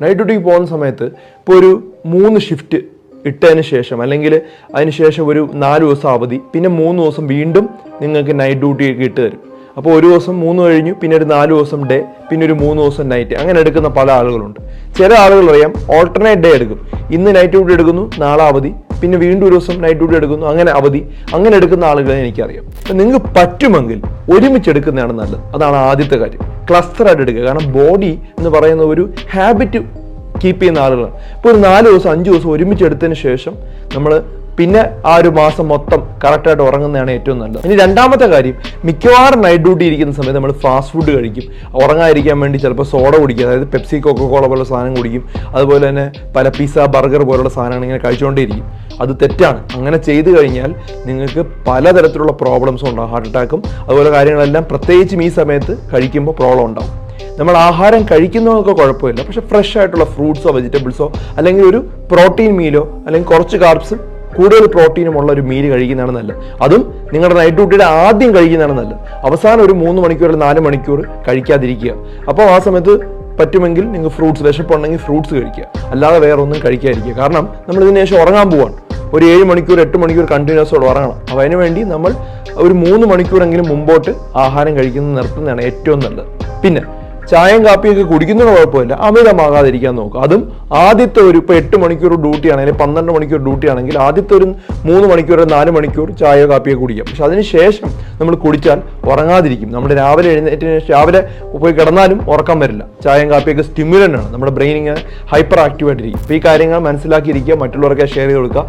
Night ഡ്യൂട്ടിക്ക് പോകുന്ന സമയത്ത് ഇപ്പോൾ ഒരു 3 ഷിഫ്റ്റ് ഇട്ടതിന് ശേഷം അല്ലെങ്കിൽ അതിന് ശേഷം ഒരു 4 ദിവസം അവധി, പിന്നെ 3 ദിവസം വീണ്ടും നിങ്ങൾക്ക് നൈറ്റ് ഡ്യൂട്ടിയൊക്കെ ഇട്ട് തരും. അപ്പോൾ ഒരു ദിവസം 3 കഴിഞ്ഞു, പിന്നെ ഒരു 4 ദിവസം ഡേ, പിന്നെ ഒരു 3 ദിവസം നൈറ്റ്, അങ്ങനെ എടുക്കുന്ന പല ആളുകളുണ്ട്. ചില ആളുകൾ അറിയാം ഓൾട്ടർനേറ്റ് ഡേ എടുക്കും. ഇന്ന് നൈറ്റ് ഡ്യൂട്ടി എടുക്കുന്നു, നാളെ അവധി, പിന്നെ വീണ്ടും ഒരു ദിവസം നൈറ്റ് ഡ്യൂട്ടി എടുക്കുന്നു, അങ്ങനെ അവധി, അങ്ങനെ എടുക്കുന്ന ആളുകളെ എനിക്കറിയാം. അപ്പം നിങ്ങൾക്ക് പറ്റുമെങ്കിൽ ഒരുമിച്ച് എടുക്കുന്നതാണ് നല്ലത്. അതാണ് ആദ്യത്തെ കാര്യം. ക്ലസ്റ്ററായിട്ട് എടുക്കുക. കാരണം ബോഡി എന്ന് പറയുന്ന ഒരു ഹാബിറ്റ് കീപ്പ് ചെയ്യുന്ന ആളുകളാണ്. ഇപ്പോൾ ഒരു 4 ദിവസം 5 ദിവസം ഒരുമിച്ച് എടുത്തതിന് ശേഷം നമ്മൾ പിന്നെ ആ ഒരു മാസം മൊത്തം കറക്റ്റായിട്ട് ഉറങ്ങുന്നതാണ് ഏറ്റവും നല്ലത്. ഇനി രണ്ടാമത്തെ കാര്യം, മിക്കവാറും നൈറ്റ് ഡ്യൂട്ടി ഇരിക്കുന്ന സമയത്ത് നമ്മൾ ഫാസ്റ്റ് ഫുഡ് കഴിക്കും. ഉറങ്ങാതിരിക്കാൻ വേണ്ടി ചിലപ്പോൾ സോഡ കുടിക്കും, അതായത് പെപ്സി കൊക്കോകോള പോലുള്ള സാധനം കുടിക്കും. അതുപോലെ തന്നെ പല പിസ്സ ബർഗർ പോലുള്ള സാധനങ്ങൾ ഇങ്ങനെ കഴിച്ചുകൊണ്ടേയിരിക്കും. അത് തെറ്റാണ്. അങ്ങനെ ചെയ്തു കഴിഞ്ഞാൽ നിങ്ങൾക്ക് പലതരത്തിലുള്ള പ്രോബ്ലംസും ഉണ്ടാകും. ഹാർട്ട് അറ്റാക്കും അതുപോലെ കാര്യങ്ങളെല്ലാം പ്രത്യേകിച്ചും ഈ സമയത്ത് കഴിക്കുമ്പോൾ പ്രോബ്ലം ഉണ്ടാകും. നമ്മൾ ആഹാരം കഴിക്കുന്നതൊക്കെ കുഴപ്പമില്ല, പക്ഷെ ഫ്രഷ് ആയിട്ടുള്ള ഫ്രൂട്ട്സോ വെജിറ്റബിൾസോ അല്ലെങ്കിൽ ഒരു പ്രോട്ടീൻ മീലോ അല്ലെങ്കിൽ കുറച്ച് കാർബ്സും കൂടുതൽ പ്രോട്ടീനുമുള്ള ഒരു മീൽ കഴിക്കുന്നതാണ് നല്ലത്. അതും നിങ്ങളുടെ നൈറ്റ് ഡ്യൂട്ടിയുടെ ആദ്യം കഴിക്കുന്നതാണ് നല്ലത്. അവസാനം ഒരു 3 മണിക്കൂർ 4 മണിക്കൂർ കഴിക്കാതിരിക്കുക. അപ്പോൾ ആ സമയത്ത് പറ്റുമെങ്കിൽ നിങ്ങൾ ഫ്രൂട്ട്സ്, വിശപ്പുണ്ടെങ്കിൽ ഫ്രൂട്ട്സ് കഴിക്കുക, അല്ലാതെ വേറെ ഒന്നും കഴിക്കാതിരിക്കുക. കാരണം നമ്മൾ ഇതിന് ശേഷം ഉറങ്ങാൻ പോവാണ്. ഒരു 7 മണിക്കൂർ 8 മണിക്കൂർ കണ്ടിന്യൂസോട് ഉറങ്ങണം. അപ്പോൾ അതിനുവേണ്ടി നമ്മൾ ഒരു 3 മണിക്കൂറെങ്കിലും മുമ്പോട്ട് ആഹാരം കഴിക്കുന്നത് നിർത്തുന്നതാണ് ഏറ്റവും നല്ലത്. പിന്നെ ചായയും കാപ്പിയൊക്കെ കുടിക്കുന്നത് കുഴപ്പമില്ല, അമിതമാകാതിരിക്കാൻ നോക്കുക. അതും ആദ്യത്തെ ഒരു ഇപ്പോൾ 8 മണിക്കൂർ ഡ്യൂട്ടി ആണെങ്കിൽ 12 മണിക്കൂർ ഡ്യൂട്ടി ആണെങ്കിൽ ആദ്യത്തെ ഒരു 3 മണിക്കൂർ 4 മണിക്കൂർ ചായയോ കാപ്പിയോ കുടിക്കാം. പക്ഷെ അതിന് ശേഷം നമ്മൾ കുടിച്ചാൽ ഉറങ്ങാതിരിക്കും. നമ്മുടെ രാവിലെ രാവിലെ പോയി കിടന്നാലും ഉറക്കം വരില്ല. ചായയും കാപ്പിയൊക്കെ സ്റ്റിമുലൻ്റ് ആണ്, നമ്മുടെ ബ്രെയിൻ ഇങ്ങനെ ഹൈപ്പർ ആക്റ്റീവ് ആയിട്ടിരിക്കും. അപ്പോൾ ഈ കാര്യങ്ങൾ മനസ്സിലാക്കിയിരിക്കുക, മറ്റുള്ളവർക്ക് ഷെയർ ചെയ്ത് കൊടുക്കുക.